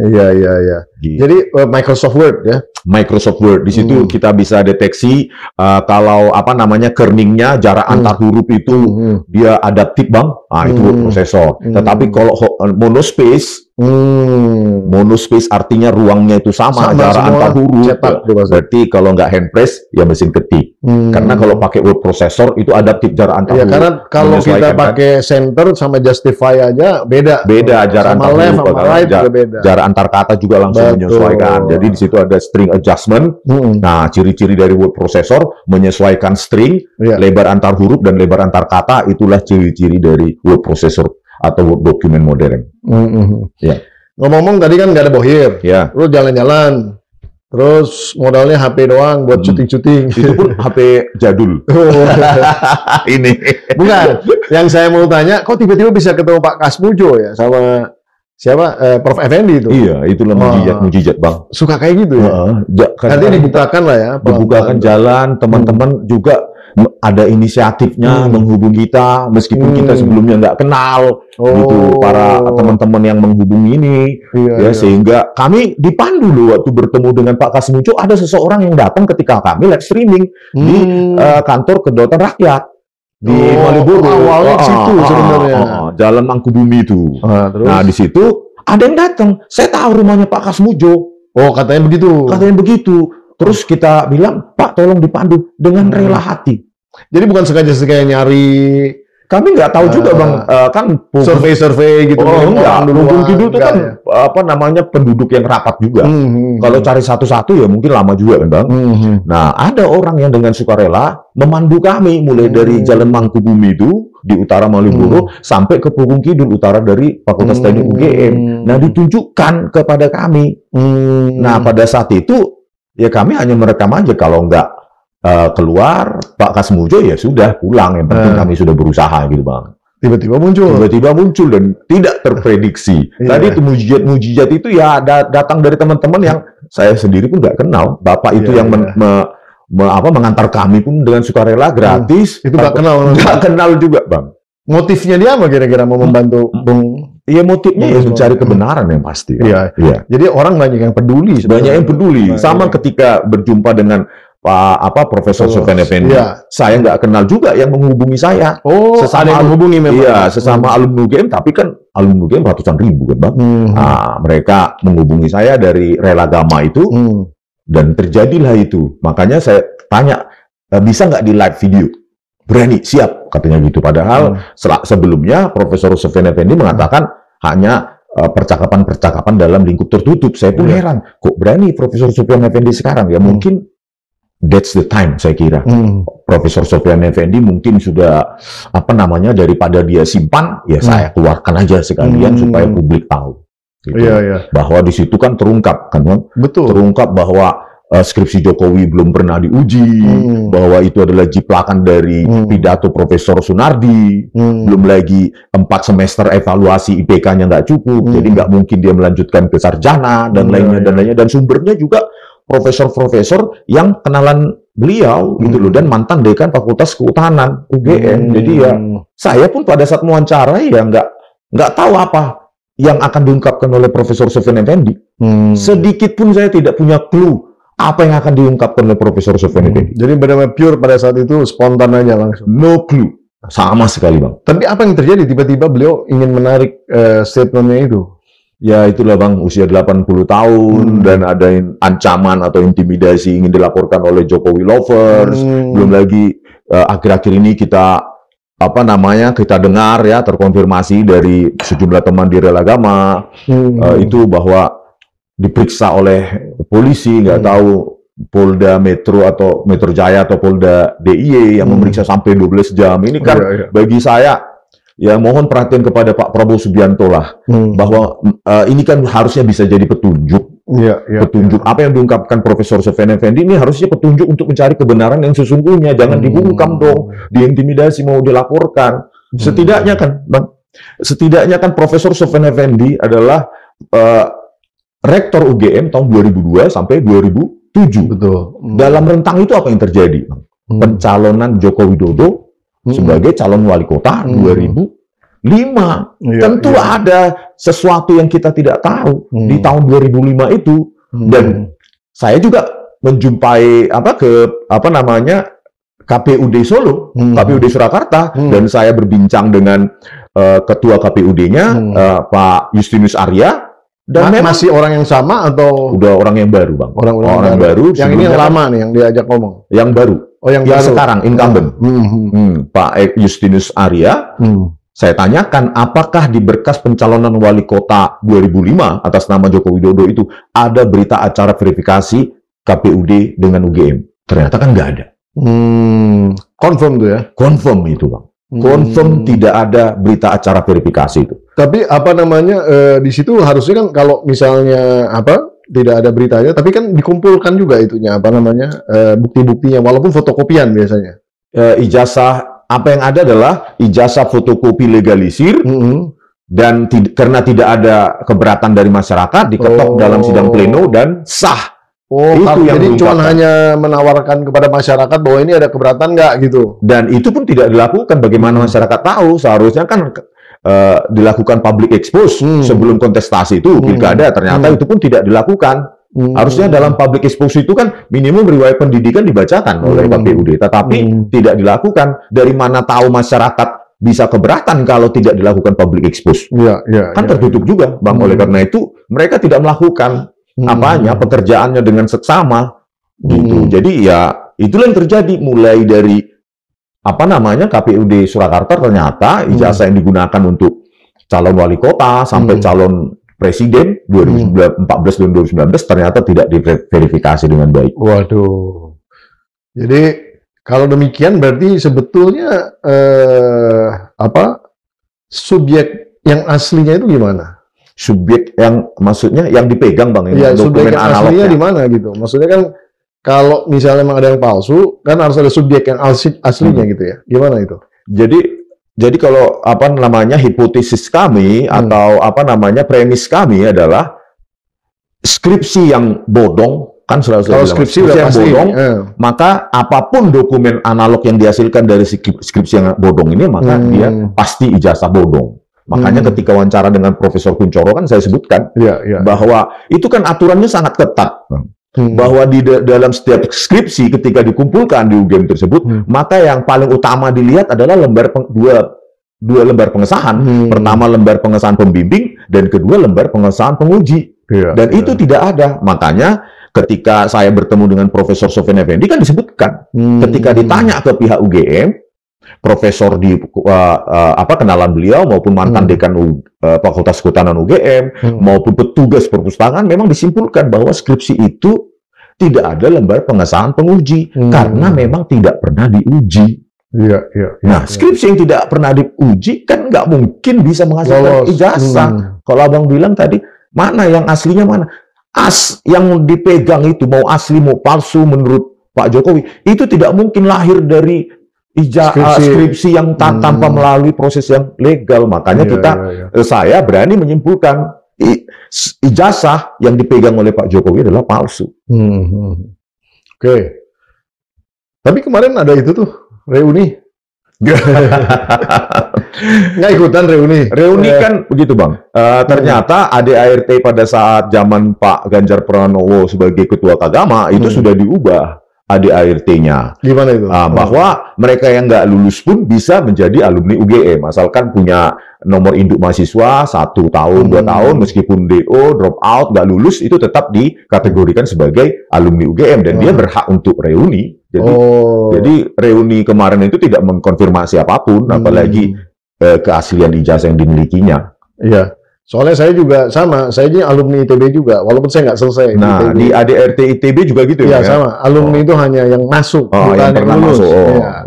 Iya. Gitu. Jadi Microsoft Word ya. Microsoft Word di situ kita bisa deteksi kalau kerningnya jarak antar huruf itu dia adaptif Bang, itu word processor. Tetapi kalau monospace, monospace artinya ruangnya itu sama jarak antar huruf. Berarti kalau nggak hand press ya mesin ketik. Karena kalau pakai word processor itu adaptif jarak antar huruf. Karena kalau kita pakai center sama justify aja beda. Beda jarak antar huruf, sama right juga beda. Jarak antar kata juga langsung menyesuaikan. Jadi di situ ada string adjustment. Nah, ciri-ciri dari word processor menyesuaikan string, lebar antar huruf dan lebar antar kata, itulah ciri-ciri dari word processor atau word document modern. Ya. Ngomong-ngomong tadi kan nggak ada bohir, lu jalan-jalan, terus modalnya HP doang buat syuting-syuting. Itu pun HP jadul. Ini. Bukan. Yang saya mau tanya, kok tiba-tiba bisa ketemu Pak Kasmujo ya sama siapa? Prof. Effendi itu. Iya, itulah mujizat Bang. Suka kayak gitu ya. Nanti dibukakan lah ya. Dibukakan jalan, teman-teman juga ada inisiatifnya menghubungi kita, meskipun kita sebelumnya nggak kenal, gitu para teman-teman yang menghubungi ini, sehingga kami dipandu loh waktu bertemu dengan Pak Kasmujo, ada seseorang yang datang ketika kami live streaming di kantor Kedaulatan Rakyat di Malioboro. Awalnya situ sebenarnya. Jalan Mangkubumi itu. Nah di situ ada yang datang, saya tahu rumahnya Pak Kasmujo. Oh katanya begitu. Katanya begitu. Terus kita bilang, Pak tolong dipandu dengan rela hati. Jadi bukan sengaja nyari. Kami nggak tahu juga Bang, kan survei gitu. Enggak. Lumbung Kidul itu kan penduduk yang rapat juga. Kalau cari satu-satu ya mungkin lama juga kan Bang. Nah ada orang yang dengan sukarela memandu kami mulai dari Jalan Mangkubumi itu di utara Malioboro sampai ke Pugung Kidul utara dari Fakultas Teknik UGM. Nah ditunjukkan kepada kami. Nah pada saat itu ya kami hanya merekam aja, kalau nggak keluar Pak Kasmujo ya sudah pulang, yang penting kami sudah berusaha gitu Bang. Tiba-tiba muncul dan tidak terprediksi. Tadi itu mujizat itu ya datang dari teman-teman yang saya sendiri pun nggak kenal. Bapak itu yang mengantar kami pun dengan sukarela gratis. Itu nggak kenal juga Bang. Motifnya dia apa kira-kira mau membantu Bung? Iya motifnya ya mencari kebenaran yang pasti. Iya. Jadi orang banyak yang peduli. Banyak yang peduli. Sama ketika berjumpa dengan Profesor Sofyan Effendi. Saya nggak kenal juga yang menghubungi saya. Sesama yang menghubungi memang. Iya, sesama alumni UGM, tapi kan alumni UGM ratusan ribu kan Bang. Nah, mereka menghubungi saya dari Relagama itu, dan terjadilah itu. Makanya saya tanya, bisa nggak di live video? Berani, siap, katanya gitu. Padahal sebelumnya Profesor Sofyan Effendi mengatakan hanya percakapan-percakapan dalam lingkup tertutup. Saya pun heran, kok berani Profesor Sofyan Effendi sekarang? Ya mungkin that's the time, saya kira. Profesor Sofyan Effendi mungkin sudah daripada dia simpan, ya saya keluarkan aja sekalian supaya publik tahu. Gitu. Bahwa di situ kan terungkap kan, betul. Terungkap bahwa skripsi Jokowi belum pernah diuji, bahwa itu adalah jiplakan dari pidato Profesor Sunardi, belum lagi 4 semester evaluasi IPK-nya nggak cukup, jadi nggak mungkin dia melanjutkan ke sarjana dan lainnya, dan sumbernya juga profesor-profesor yang kenalan beliau gitu loh, dan mantan dekan Fakultas Kehutanan UGM. Jadi ya saya pun pada saat mewawancara ya nggak tahu apa yang akan diungkapkan oleh Profesor Sofyan Effendi. Sedikit pun saya tidak punya clue apa yang akan diungkapkan oleh Profesor Sofyan Effendi. Jadi benar-benar pure pada saat itu, spontan aja langsung. No clue. Sama sekali Bang. Tapi apa yang terjadi? Tiba-tiba beliau ingin menarik statementnya itu. Ya itulah Bang, usia 80 tahun dan ada ancaman atau intimidasi ingin dilaporkan oleh Jokowi lovers. Belum lagi akhir-akhir ini kita kita dengar ya, terkonfirmasi dari sejumlah teman di rel agama itu bahwa diperiksa oleh polisi, nggak tahu Polda Metro atau Metro Jaya atau Polda DIY yang memeriksa sampai 12 jam. Ini kan bagi saya ya mohon perhatian kepada Pak Prabowo Subianto lah, bahwa ini kan harusnya bisa jadi petunjuk. Petunjuk apa yang diungkapkan Profesor Sofyan Effendi ini harusnya petunjuk untuk mencari kebenaran yang sesungguhnya. Jangan dibungkam dong, diintimidasi mau dilaporkan. Setidaknya kan Profesor Sofyan Effendi adalah rektor UGM tahun 2002 sampai 2007. Betul. Dalam rentang itu apa yang terjadi? Pencalonan Joko Widodo sebagai calon wali kota 2005. Tentu ada sesuatu yang kita tidak tahu di tahun 2005 itu. Dan saya juga menjumpai KPUD Solo, KPUD Surakarta, dan saya berbincang dengan ketua KPUD-nya Pak Justinus Arya. Dan masih orang yang sama atau udah orang yang baru, Bang? Orang baru. Yang ini yang lama nih yang diajak ngomong. Yang baru. Oh, yang baru. Sekarang incumbent. Pak Justinus Arya. Saya tanyakan apakah di berkas pencalonan wali kota 2005 atas nama Joko Widodo itu ada berita acara verifikasi KPUD dengan UGM. Ternyata kan nggak ada. Confirm tuh ya? Confirm itu, Bang. Confirm tidak ada berita acara verifikasi itu. Tapi di situ harusnya kan kalau misalnya tidak ada beritanya, tapi kan dikumpulkan juga itunya bukti-buktinya, walaupun fotokopian biasanya. Ijazah apa yang ada adalah ijazah fotokopi legalisir dan karena tidak ada keberatan dari masyarakat diketok dalam sidang pleno dan sah. Itu yang jadi cuma hanya menawarkan kepada masyarakat bahwa ini ada keberatan nggak gitu. Dan itu pun tidak dilakukan. Bagaimana masyarakat tahu? Seharusnya kan dilakukan public expose sebelum kontestasi itu pilkada. Ternyata itu pun tidak dilakukan. Harusnya dalam public expose itu kan minimum riwayat pendidikan dibacakan oleh KPUD. Tetapi tidak dilakukan. Dari mana tahu masyarakat bisa keberatan kalau tidak dilakukan public expose? Kan tertutup juga, Bang. Oleh karena itu mereka tidak melakukan pekerjaannya dengan seksama gitu. Jadi ya itulah yang terjadi mulai dari KPUD Surakarta ternyata ijazah yang digunakan untuk calon wali kota sampai calon presiden 2014 dan 2019 ternyata tidak diverifikasi dengan baik. Waduh. Jadi kalau demikian berarti sebetulnya subjek yang aslinya itu gimana? Subjek yang maksudnya yang dipegang, Bang, ya, dokumen aslinya di mana gitu. Maksudnya kan kalau misalnya memang ada yang palsu kan harus ada subjek yang aslinya gitu ya. Gimana itu? Jadi kalau hipotesis kami atau premis kami adalah skripsi yang bodong kan kalau skripsi yang bodong, maka apapun dokumen analog yang dihasilkan dari skripsi yang bodong ini maka dia pasti ijazah bodong. Makanya ketika wawancara dengan Profesor Kuncoro kan saya sebutkan bahwa itu kan aturannya sangat ketat, bahwa di dalam setiap skripsi ketika dikumpulkan di UGM tersebut, maka yang paling utama dilihat adalah dua lembar pengesahan. Pertama lembar pengesahan pembimbing dan kedua lembar pengesahan penguji. Dan itu tidak ada. Makanya ketika saya bertemu dengan Profesor Sofyan Effendi kan disebutkan ketika ditanya ke pihak UGM, profesor di kenalan beliau maupun mantan dekan Fakultas Kehutanan UGM maupun petugas perpustakaan memang disimpulkan bahwa skripsi itu tidak ada lembar pengesahan penguji karena memang tidak pernah diuji. Nah, skripsi yang tidak pernah diuji kan nggak mungkin bisa menghasilkan ijazah. Kalau Abang bilang tadi, mana yang aslinya mana? Yang dipegang itu mau asli mau palsu menurut Pak Jokowi itu tidak mungkin lahir dari skripsi yang tanpa melalui proses yang legal. Makanya saya berani menyimpulkan ijazah yang dipegang oleh Pak Jokowi adalah palsu. Oke. Tapi kemarin ada itu tuh reuni. Nggak ikutan reuni. Reuni kan begitu, Bang. Ternyata ADART pada saat zaman Pak Ganjar Pranowo sebagai Ketua Agama itu sudah diubah. ADART-nya. Gimana itu? Bahwa mereka yang nggak lulus pun bisa menjadi alumni UGM, asalkan punya nomor induk mahasiswa 1 tahun, 2 tahun, meskipun DO, drop out, nggak lulus, itu tetap dikategorikan sebagai alumni UGM, dan dia berhak untuk reuni. Jadi reuni kemarin itu tidak mengkonfirmasi apapun, apalagi keaslian ijazah yang dimilikinya. Iya. Soalnya saya juga sama, saya ini alumni ITB juga, walaupun saya nggak selesai. Nah, di ADRT ITB juga gitu ya? Iya, sama. Alumni itu hanya yang masuk, bukan yang pernah lulus. Masuk.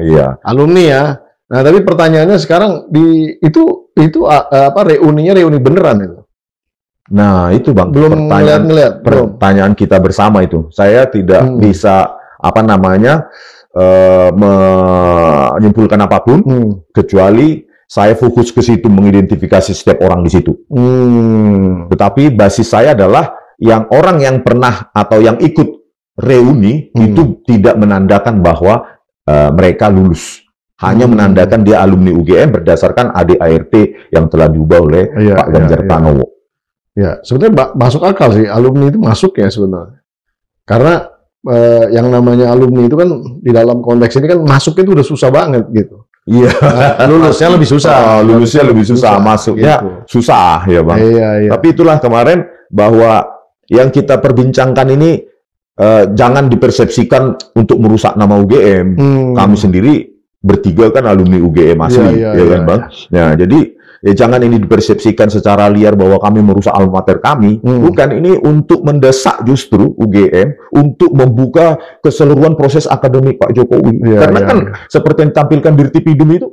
Iya. Alumni ya. Nah, tapi pertanyaannya sekarang itu apa reuninya reuni beneran itu? Nah, itu Bang. Belum ngeliat. Pertanyaan kita bersama itu. Saya tidak bisa menyimpulkan apapun kecuali saya fokus ke situ, mengidentifikasi setiap orang di situ. Tetapi basis saya adalah orang yang pernah atau yang ikut reuni itu tidak menandakan bahwa mereka lulus. Hanya menandakan dia alumni UGM berdasarkan ADART yang telah diubah oleh Pak Ganjar Pranowo. Ya, sebetulnya masuk akal sih, alumni itu masuk ya sebenarnya. Karena yang namanya alumni itu kan di dalam konteks ini kan masuknya itu udah susah banget gitu. Iya, lulusnya lebih susah. Lulusnya lebih susah, masuknya gitu. Susah ya Bang. Iya. Tapi itulah kemarin bahwa yang kita perbincangkan ini jangan dipersepsikan untuk merusak nama UGM. Kami sendiri bertiga kan alumni UGM asli, ya kan Bang. Nah, jadi jangan ini dipersepsikan secara liar bahwa kami merusak alma mater kami. Bukan, ini untuk mendesak justru UGM untuk membuka keseluruhan proses akademik Pak Jokowi. Karena seperti yang ditampilkan di Tirtipidum itu,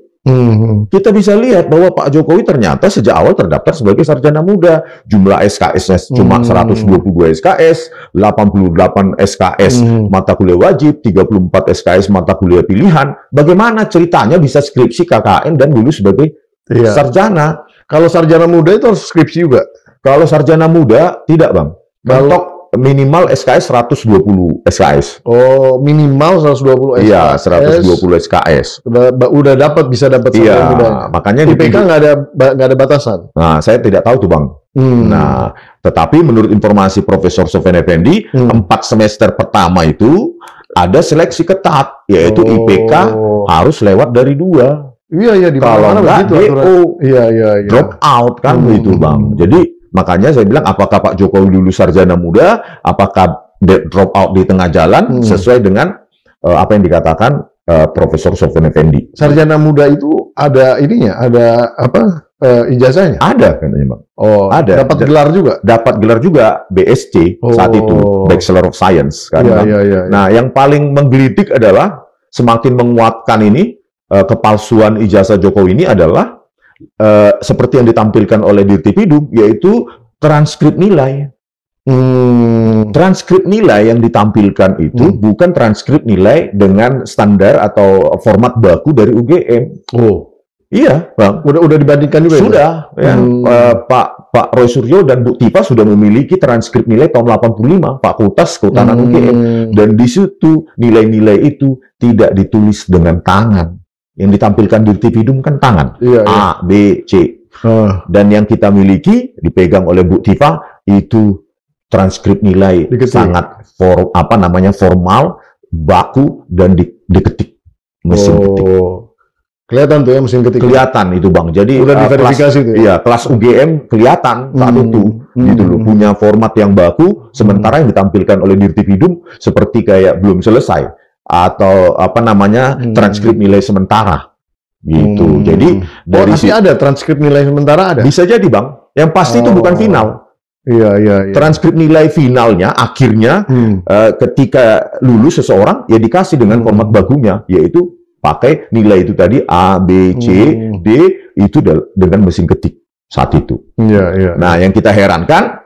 kita bisa lihat bahwa Pak Jokowi ternyata sejak awal terdaftar sebagai sarjana muda. Jumlah SKS-nya cuma 122 SKS, 88 SKS mata kuliah wajib, 34 SKS mata kuliah pilihan. Bagaimana ceritanya bisa skripsi KKN dan lulus sebagai sarjana? Kalau sarjana muda itu harus skripsi juga. Kalau sarjana muda tidak Bang. Kalau minimal SKS 120 SKS. Oh, minimal 120 SKS. Iya, 120 SKS. Udah bisa dapat sarjana muda. Makanya IPK nggak ada batasan. Nah, saya tidak tahu tuh Bang. Nah, tetapi menurut informasi Profesor Sofyan Effendi, 4 semester pertama itu ada seleksi ketat, yaitu IPK harus lewat dari 2. Iya, di mana begitu DO, drop out kan begitu Bang. Jadi makanya saya bilang, apakah Pak Jokowi lulus sarjana muda, apakah drop out di tengah jalan, sesuai dengan apa yang dikatakan Profesor Sofyan Effendi. Sarjana muda itu ada ininya, ada apa ijazahnya? Ada katanya Bang. Oh, ada. Dapat gelar juga? Dapat gelar juga, BSc saat itu, Bachelor of Science. Kan, Nah, yang paling menggelitik adalah semakin menguatkan ini, kepalsuan ijazah Jokowi ini adalah seperti yang ditampilkan oleh Tirtipidum, yaitu transkrip nilai. Transkrip nilai yang ditampilkan itu bukan transkrip nilai dengan standar atau format baku dari UGM. Iya, Bang. Udah dibandingkan juga. Sudah, ya. Pak Roy Suryo dan Bu Tifa sudah memiliki transkrip nilai tahun 85 Fakultas Kehutanan UGM, dan di situ nilai-nilai itu tidak ditulis dengan tangan. Yang ditampilkan di Tirtipidum kan tangan, A, B, C. Dan yang kita miliki, dipegang oleh Bu Tifa, itu transkrip nilai sangat formal, baku, dan diketik mesin ketik. Kelihatan tuh ya mesin ketik. Kelihatan itu Bang. Jadi udah diverifikasi itu. Iya, kelas UGM kelihatan saat itu, gitu loh. Punya format yang baku, sementara yang ditampilkan oleh Tirtipidum seperti kayak belum selesai, atau transkrip nilai sementara gitu. Jadi dari tapi ada transkrip nilai sementara ada. Bisa jadi Bang. Yang pasti itu bukan final. Iya. Transkrip nilai finalnya akhirnya ketika lulus seseorang ya dikasih dengan format bakunya, yaitu pakai nilai itu tadi A, B, C, D itu dengan mesin ketik saat itu. Iya. Nah, yang kita herankan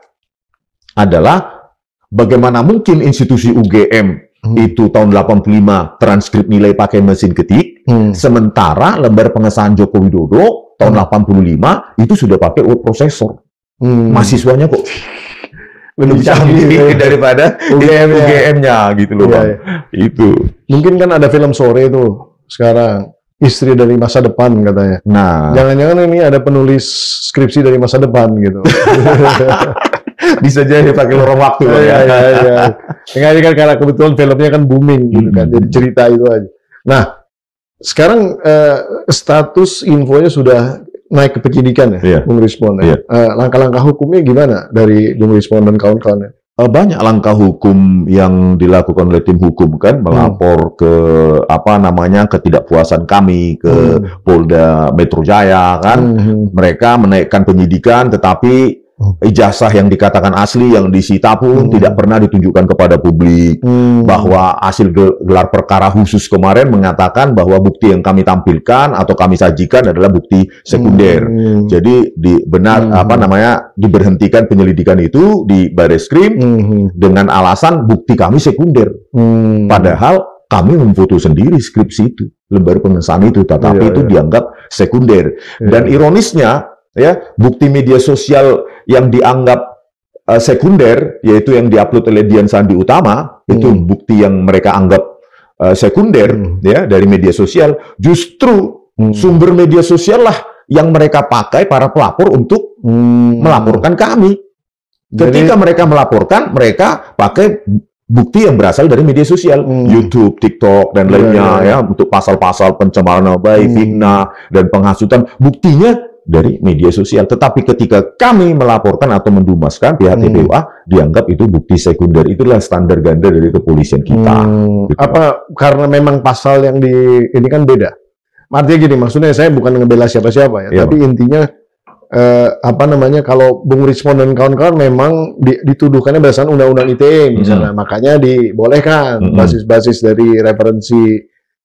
adalah bagaimana mungkin institusi UGM itu tahun 85 transkrip nilai pakai mesin ketik, sementara lembar pengesahan Joko Widodo tahun 85 itu sudah pakai word processor. Mahasiswanya kok lebih canggih daripada UGM-nya gitu loh Bang. Itu. Mungkin kan ada film sore tuh sekarang, Istri dari Masa Depan katanya. Nah, jangan-jangan ini ada penulis skripsi dari masa depan gitu. Bisa jadi pakai lorong waktu. Iya. Ini kan karena kebetulan filmnya kan booming gitu kan, jadi cerita itu aja. Nah, sekarang status infonya sudah naik ke penyidikan ya, Bung Rizpon. Langkah-langkah hukumnya gimana dari Bung Rizpon dan kawan-kawannya? Banyak langkah hukum yang dilakukan oleh tim hukum kan, melapor ke ketidakpuasan kami ke Polda Metro Jaya kan. Mereka menaikkan penyidikan, tetapi ijazah yang dikatakan asli yang disita pun tidak pernah ditunjukkan kepada publik. Bahwa hasil gelar perkara khusus kemarin mengatakan bahwa bukti yang kami tampilkan atau kami sajikan adalah bukti sekunder. Jadi diberhentikan penyelidikan itu di Bareskrim dengan alasan bukti kami sekunder. Padahal kami memfoto sendiri skripsi itu, lembar pengesahan itu, tetapi itu dianggap sekunder. Dan ironisnya, ya, bukti media sosial yang dianggap sekunder, yaitu yang diupload oleh Dian Sandi Utama, itu bukti yang mereka anggap sekunder, ya, dari media sosial. Justru sumber media sosial lah yang mereka pakai para pelapor untuk melaporkan kami. Ketika mereka melaporkan, mereka pakai bukti yang berasal dari media sosial, YouTube, TikTok, dan lainnya, ya, untuk pasal-pasal pencemaran nama baik, fitnah, dan penghasutan. Buktinya dari media sosial. Tetapi ketika kami melaporkan atau mendumaskan, pihak TPUA dianggap itu bukti sekunder. Itulah standar ganda dari kepolisian kita. Gitu. Apa karena memang pasal yang ini kan beda? Artinya gini, maksudnya saya bukan ngebela siapa-siapa ya, tapi intinya kalau Bung Rismond dan kawan-kawan memang dituduhkannya berdasarkan undang-undang ITE misalnya, makanya dibolehkan basis-basis dari referensi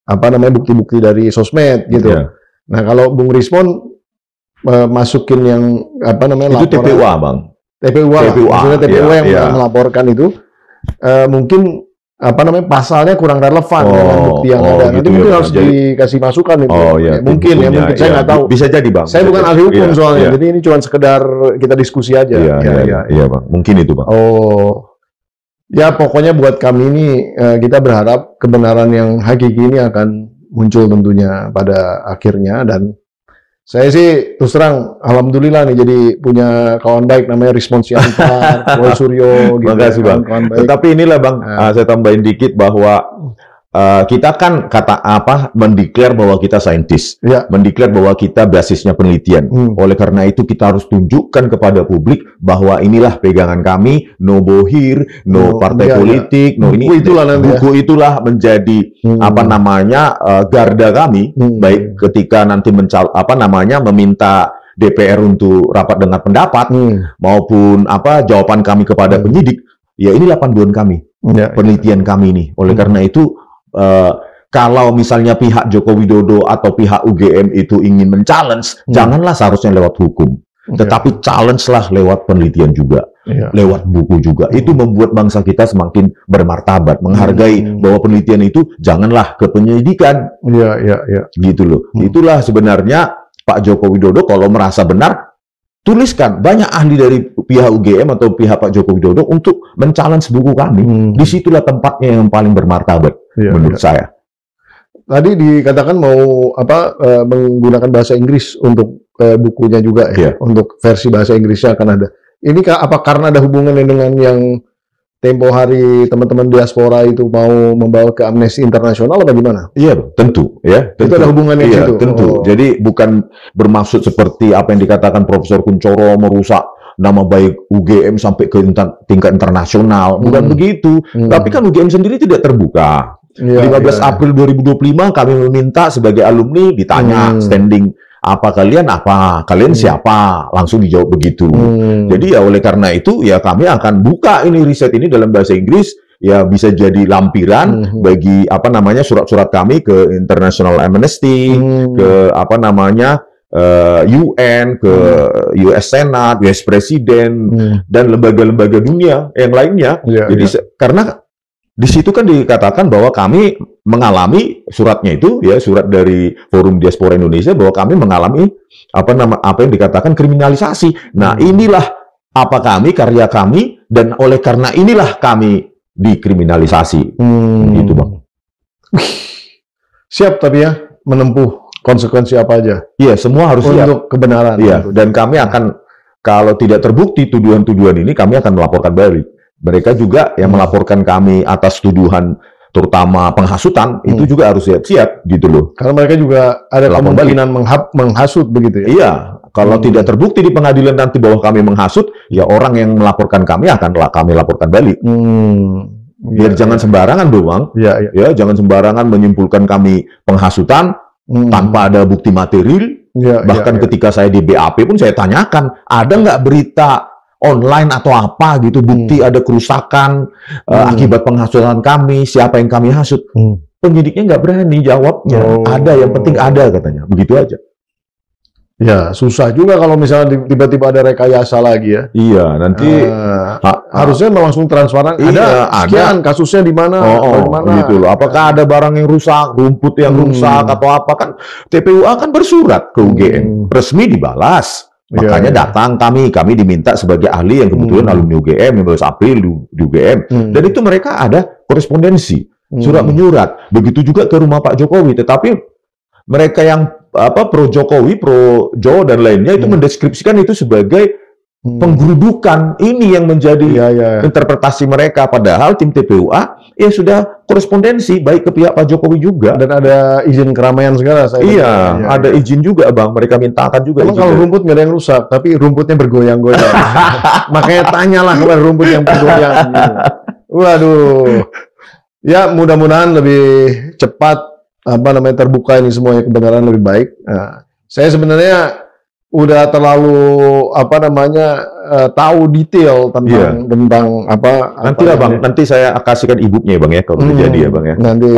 bukti-bukti dari sosmed gitu. Nah, kalau Bung Rismond masukin yang itu TPUA, Bang. TPUA. Maksudnya TPUA yang melaporkan itu mungkin pasalnya kurang relevan dengan bukti yang ada. Nanti mungkin harus dikasih masukan itu. Mungkin saya nggak tahu. Bisa jadi, Bang. Saya bukan ahli hukum soalnya. Jadi ini cuma sekedar kita diskusi aja. Iya, Bang. Mungkin itu, Bang. Ya, pokoknya buat kami ini kita berharap kebenaran yang hakiki ini akan muncul tentunya pada akhirnya. Dan saya sih terus terang, alhamdulillah nih jadi punya kawan baik namanya Rismond Siantar, Boy Suryo, gitu. Makasih, Bang. Tetapi inilah, Bang, saya tambahin dikit bahwa kita kan mendeklar bahwa kita saintis, mendeklar bahwa kita basisnya penelitian. Oleh karena itu kita harus tunjukkan kepada publik bahwa inilah pegangan kami, no bohir, no partai politik, no ini. Buku itulah menjadi garda kami, baik ketika nanti meminta DPR untuk rapat dengar pendapat maupun jawaban kami kepada penyidik. Ya, inilah panduan kami, penelitian kami ini. Oleh karena itu kalau misalnya pihak Joko Widodo atau pihak UGM itu ingin men-challenge, janganlah seharusnya lewat hukum, tetapi challenge-lah lewat penelitian juga, lewat buku juga. Itu membuat bangsa kita semakin bermartabat, menghargai bahwa penelitian itu janganlah ke penyidikan. Gitu loh. Itulah sebenarnya Pak Joko Widodo kalau merasa benar, tuliskan. Banyak ahli dari pihak UGM atau pihak Pak Joko Widodo untuk men-challenge buku kami. Disitulah tempatnya yang paling bermartabat menurut saya. Tadi dikatakan mau menggunakan bahasa Inggris untuk bukunya juga untuk versi bahasa Inggrisnya akan ada. Ini karena ada hubungannya dengan yang tempo hari teman-teman diaspora itu mau membawa ke Amnesty Internasional atau gimana? Iya, tentu. Tentu. Itu ada hubungannya itu. Tentu. Jadi bukan bermaksud seperti apa yang dikatakan Profesor Kuncoro merusak nama baik UGM sampai ke tingkat internasional. Bukan begitu. Tapi kan UGM sendiri tidak terbuka. 15 April 2025 kami meminta sebagai alumni ditanya standing kalian siapa, langsung dijawab begitu. Jadi ya oleh karena itu ya kami akan buka ini riset ini dalam bahasa Inggris, ya bisa jadi lampiran bagi surat-surat kami ke International Amnesty, ke UN, ke US Senate, US Presiden, dan lembaga-lembaga dunia yang lainnya. Jadi karena di situ kan dikatakan bahwa kami mengalami suratnya itu surat dari Forum Diaspora Indonesia bahwa kami mengalami apa yang dikatakan kriminalisasi. Nah, inilah karya kami, dan oleh karena inilah kami dikriminalisasi. Gitu, Bang. Siap tapi ya menempuh konsekuensi apa aja. Iya, semua harus siap untuk kebenaran. Iya, dan kami akan, kalau tidak terbukti tuduhan-tuduhan ini, kami akan melaporkan balik. Mereka juga yang melaporkan kami atas tuduhan terutama penghasutan, itu juga harus siap-siap gitu loh. Karena mereka juga ada kemungkinan menghasut begitu ya. Iya, Kalau tidak terbukti di pengadilan nanti bahwa kami menghasut, ya orang yang melaporkan kami akan kami laporkan balik. Biar jangan sembarangan dong, Bang. Ya, jangan sembarangan menyimpulkan kami penghasutan tanpa ada bukti material. Bahkan ketika saya di BAP pun saya tanyakan, ada nggak berita online atau apa gitu, bukti ada kerusakan akibat penghasutan kami, siapa yang kami hasut. Penyidiknya nggak berani jawabnya. Ada, yang penting ada katanya. Begitu aja. Ya, susah juga kalau misalnya tiba-tiba ada rekayasa lagi ya. Iya, nanti harusnya langsung transparan. Iya, sekian kasusnya di mana, gitu loh. Apakah ada barang yang rusak, rumput yang rusak atau apa, kan TPUA kan bersurat ke UGM, resmi dibalas. Makanya datang kami diminta sebagai ahli yang kebetulan alumni UGM 15 April di UGM, dan itu mereka ada korespondensi, surat menyurat. Begitu juga ke rumah Pak Jokowi, tetapi mereka yang pro Jokowi, pro Joe dan lainnya itu mendeskripsikan itu sebagai penggerudukan. Ini yang menjadi interpretasi mereka, padahal tim TPUA ya sudah korespondensi baik ke pihak Pak Jokowi juga, dan ada izin keramaian segala. Ada izin juga, Bang, mereka mintakan juga. Kalau rumput nggak ada yang rusak, tapi rumputnya bergoyang-goyang. Makanya tanyalah kepada rumput yang bergoyang. Waduh, ya mudah-mudahan lebih cepat terbuka ini semuanya, kebenaran lebih baik. Nah, saya sebenarnya udah terlalu tahu detail tentang Bang. Nanti saya kasihkan e-booknya ya, Bang, ya, kalau terjadi ya, Bang, ya. Nanti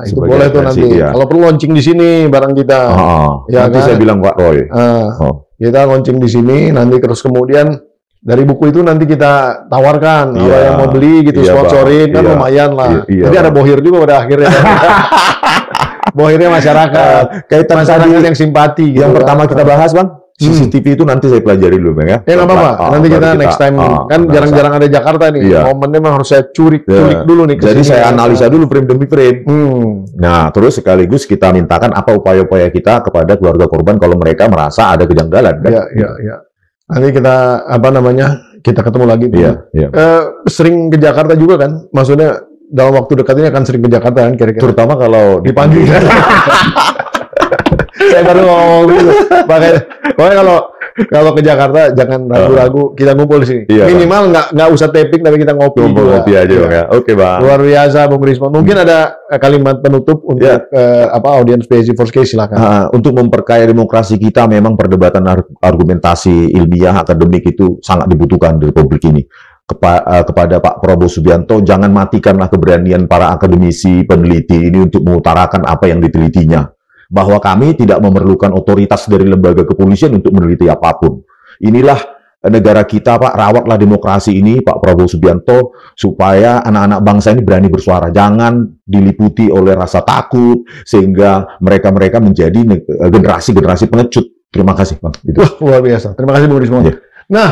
itu boleh tuh nanti. Kalau perlu launching di sini barang kita. Nanti saya bilang Pak Roy. Kita launching di sini, nanti terus kemudian dari buku itu nanti kita tawarkan, kalau yang mau beli gitu, sponsorin, kan lumayan lah. Jadi ada bohir juga pada akhirnya. Bohirnya masyarakat, kaitan masyarakat yang simpati. Yang pertama kita bahas, Bang, CCTV itu nanti saya pelajari dulu, Bang, ya. Nggak apa-apa. Nanti kita next time, kan jarang-jarang ada Jakarta nih. Momennya memang harus saya culik dulu nih. Jadi saya analisa dulu frame demi frame. Nah, terus sekaligus kita mintakan apa upaya-upaya kita kepada keluarga korban kalau mereka merasa ada kejanggalan, kan? Iya. Nanti kita kita ketemu lagi. Sering ke Jakarta juga kan? Maksudnya dalam waktu dekat ini akan sering ke Jakarta kan kira-kira. Terutama kalau dipanggil. Saya baru ngomong gitu. Pokoknya kalau ke Jakarta jangan ragu-ragu, kita ngumpul di sini. Minimal nggak usah taping, tapi kita ngopi aja, Bang, ya. Oke, Bang. Luar biasa, Bung Rismon. Mungkin ada kalimat penutup untuk audiens PSI4K, silakan. Untuk memperkaya demokrasi kita, memang perdebatan argumentasi ilmiah akademik itu sangat dibutuhkan di Republik ini. Kepada Pak Prabowo Subianto, jangan matikanlah keberanian para akademisi peneliti ini untuk mengutarakan apa yang ditelitinya. Bahwa kami tidak memerlukan otoritas dari lembaga kepolisian untuk meneliti apapun. Inilah negara kita, Pak. Rawatlah demokrasi ini, Pak Prabowo Subianto, supaya anak-anak bangsa ini berani bersuara. Jangan diliputi oleh rasa takut, sehingga mereka menjadi generasi-generasi pengecut. Terima kasih, Bang. Itu luar biasa. Terima kasih, Bung Rismon. Nah,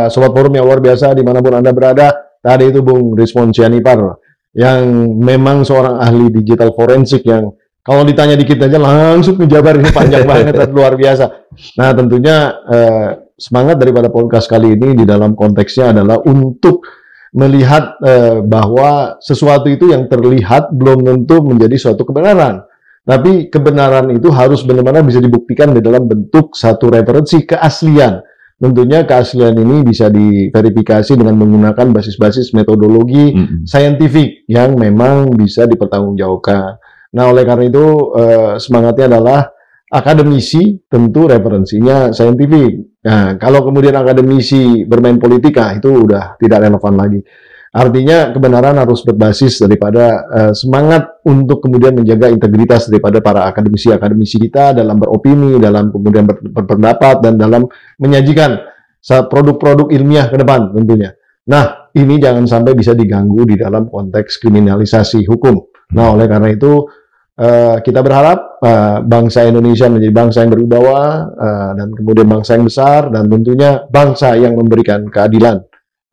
Sobat Forum yang luar biasa, dimanapun Anda berada, tadi itu Bung Rismon Sianipar, yang memang seorang ahli digital forensik yang kalau ditanya dikit aja langsung menjabar, ini panjang banget, luar biasa. Nah, tentunya semangat daripada podcast kali ini di dalam konteksnya adalah untuk melihat bahwa sesuatu itu yang terlihat belum tentu menjadi suatu kebenaran. Tapi kebenaran itu harus benar-benar bisa dibuktikan di dalam bentuk satu referensi keaslian. Tentunya keaslian ini bisa diverifikasi dengan menggunakan basis-basis metodologi saintifik yang memang bisa dipertanggungjawabkan. Nah, oleh karena itu semangatnya adalah akademisi tentu referensinya saintifik. Nah, kalau kemudian akademisi bermain politika, itu udah tidak relevan lagi. Artinya kebenaran harus berbasis daripada semangat untuk kemudian menjaga integritas daripada para akademisi-akademisi kita dalam beropini, dalam kemudian berpendapat, dan dalam menyajikan produk-produk ilmiah ke depan tentunya. Nah, ini jangan sampai bisa diganggu di dalam konteks kriminalisasi hukum. Nah, oleh karena itu kita berharap bangsa Indonesia menjadi bangsa yang berwibawa, dan kemudian bangsa yang besar, dan tentunya bangsa yang memberikan keadilan.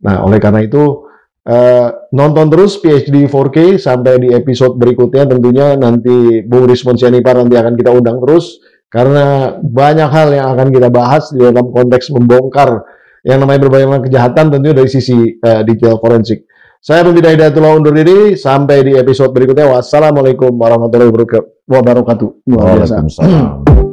Nah, oleh karena itu nonton terus PhD 4K sampai di episode berikutnya. Tentunya nanti Bung Rismon Sianipar nanti akan kita undang terus, karena banyak hal yang akan kita bahas di dalam konteks membongkar yang namanya berbagai kejahatan tentunya dari sisi digital forensik. Saya Budi Hidayatullah undur diri, sampai di episode berikutnya. Wassalamualaikum warahmatullahi wabarakatuh. Waalaikumsalam.